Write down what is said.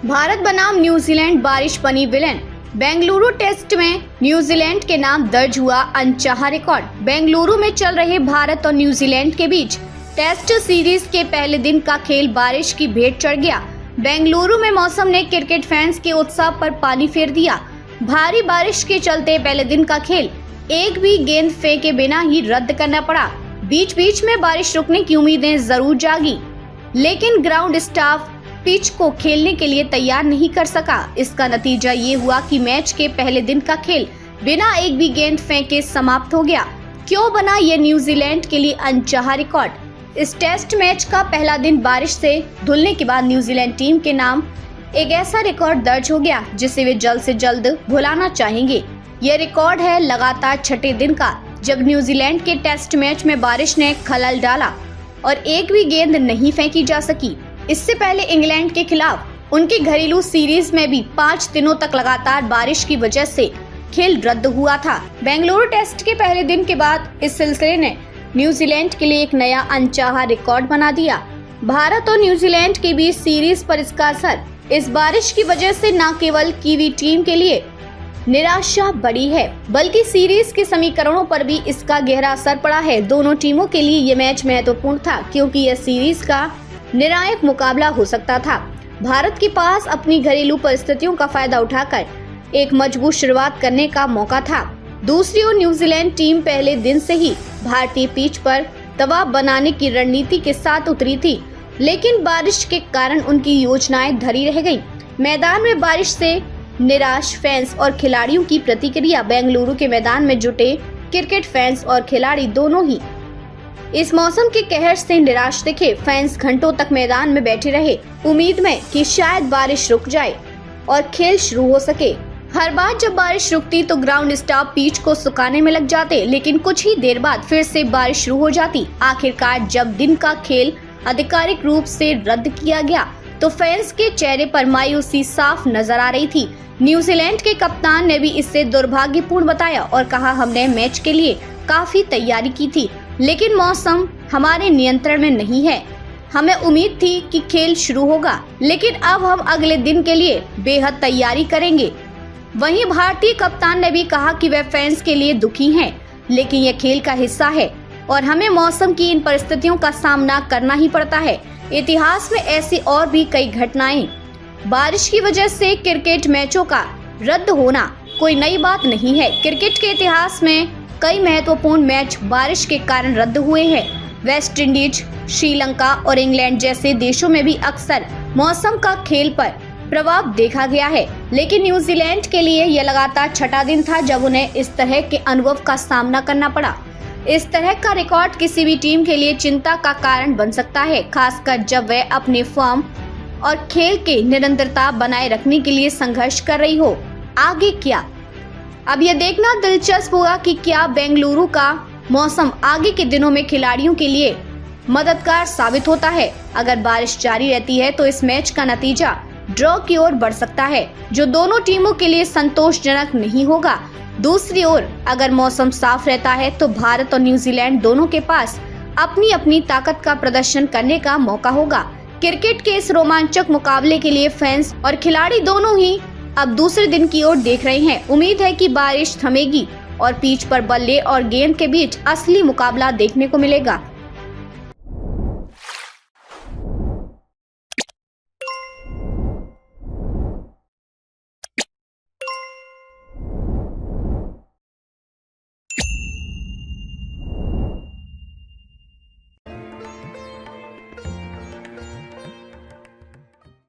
भारत बनाम न्यूजीलैंड, बारिश बनी विलेन। बेंगलुरु टेस्ट में न्यूजीलैंड के नाम दर्ज हुआ अनचाहा रिकॉर्ड। बेंगलुरु में चल रहे भारत और न्यूजीलैंड के बीच टेस्ट सीरीज के पहले दिन का खेल बारिश की भेंट चढ़ गया। बेंगलुरु में मौसम ने क्रिकेट फैंस के उत्साह पर पानी फेर दिया। भारी बारिश के चलते पहले दिन का खेल एक भी गेंद फेंके बिना ही रद्द करना पड़ा। बीच बीच में बारिश रुकने की उम्मीदें जरूर जागी, लेकिन ग्राउंड स्टाफ पिच को खेलने के लिए तैयार नहीं कर सका। इसका नतीजा ये हुआ कि मैच के पहले दिन का खेल बिना एक भी गेंद फेंके समाप्त हो गया। क्यों बना ये न्यूजीलैंड के लिए अनचाहा रिकॉर्ड? इस टेस्ट मैच का पहला दिन बारिश से धुलने के बाद न्यूजीलैंड टीम के नाम एक ऐसा रिकॉर्ड दर्ज हो गया जिसे वे जल्द से जल्द भुलाना चाहेंगे। यह रिकॉर्ड है लगातार छठे दिन का, जब न्यूजीलैंड के टेस्ट मैच में बारिश ने खलल डाला और एक भी गेंद नहीं फेंकी जा सकी। इससे पहले इंग्लैंड के खिलाफ उनकी घरेलू सीरीज में भी 5 दिनों तक लगातार बारिश की वजह से खेल रद्द हुआ था। बेंगलुरु टेस्ट के पहले दिन के बाद इस सिलसिले ने न्यूजीलैंड के लिए एक नया अनचाहा रिकॉर्ड बना दिया। भारत और न्यूजीलैंड के बीच सीरीज पर इसका असर इस बारिश की वजह से न केवल कीवी टीम के लिए निराशा बढ़ी है, बल्कि सीरीज के समीकरणों पर भी इसका गहरा असर पड़ा है। दोनों टीमों के लिए ये मैच महत्वपूर्ण था, क्योंकि यह सीरीज का निर्णायक मुकाबला हो सकता था। भारत के पास अपनी घरेलू परिस्थितियों का फायदा उठाकर एक मजबूत शुरुआत करने का मौका था। दूसरी ओर न्यूजीलैंड टीम पहले दिन से ही भारतीय पिच पर दबाव बनाने की रणनीति के साथ उतरी थी, लेकिन बारिश के कारण उनकी योजनाएं धरी रह गईं। मैदान में बारिश से निराश फैंस और खिलाड़ियों की प्रतिक्रिया। बेंगलुरु के मैदान में जुटे क्रिकेट फैंस और खिलाड़ी दोनों ही इस मौसम के कहर से निराश दिखे। फैंस घंटों तक मैदान में बैठे रहे, उम्मीद में कि शायद बारिश रुक जाए और खेल शुरू हो सके। हर बार जब बारिश रुकती तो ग्राउंड स्टाफ पिच को सुखाने में लग जाते, लेकिन कुछ ही देर बाद फिर से बारिश शुरू हो जाती। आखिरकार जब दिन का खेल आधिकारिक रूप से रद्द किया गया तो फैंस के चेहरे पर मायूसी साफ नजर आ रही थी। न्यूजीलैंड के कप्तान ने भी इसे दुर्भाग्यपूर्ण बताया और कहा, हमने मैच के लिए काफी तैयारी की थी, लेकिन मौसम हमारे नियंत्रण में नहीं है। हमें उम्मीद थी कि खेल शुरू होगा, लेकिन अब हम अगले दिन के लिए बेहद तैयारी करेंगे। वहीं भारतीय कप्तान ने भी कहा कि वे फैंस के लिए दुखी हैं, लेकिन यह खेल का हिस्सा है और हमें मौसम की इन परिस्थितियों का सामना करना ही पड़ता है। इतिहास में ऐसी और भी कई घटनाएं। बारिश की वजह से क्रिकेट मैचों का रद्द होना कोई नई बात नहीं है। क्रिकेट के इतिहास में कई महत्वपूर्ण मैच बारिश के कारण रद्द हुए हैं। वेस्ट इंडीज, श्रीलंका और इंग्लैंड जैसे देशों में भी अक्सर मौसम का खेल पर प्रभाव देखा गया है, लेकिन न्यूजीलैंड के लिए यह लगातार छठा दिन था जब उन्हें इस तरह के अनुभव का सामना करना पड़ा। इस तरह का रिकॉर्ड किसी भी टीम के लिए चिंता का कारण बन सकता है, खासकर जब वह अपने फॉर्म और खेल के निरंतरता बनाए रखने के लिए संघर्ष कर रही हो। आगे क्या? अब यह देखना दिलचस्प होगा कि क्या बेंगलुरु का मौसम आगे के दिनों में खिलाड़ियों के लिए मददगार साबित होता है। अगर बारिश जारी रहती है तो इस मैच का नतीजा ड्रॉ की ओर बढ़ सकता है, जो दोनों टीमों के लिए संतोषजनक नहीं होगा। दूसरी ओर अगर मौसम साफ रहता है तो भारत और न्यूजीलैंड दोनों के पास अपनी अपनी ताकत का प्रदर्शन करने का मौका होगा। क्रिकेट के इस रोमांचक मुकाबले के लिए फैंस और खिलाड़ी दोनों ही अब दूसरे दिन की ओर देख रहे हैं। उम्मीद है कि बारिश थमेगी और पिच पर बल्ले और गेंद के बीच असली मुकाबला देखने को मिलेगा।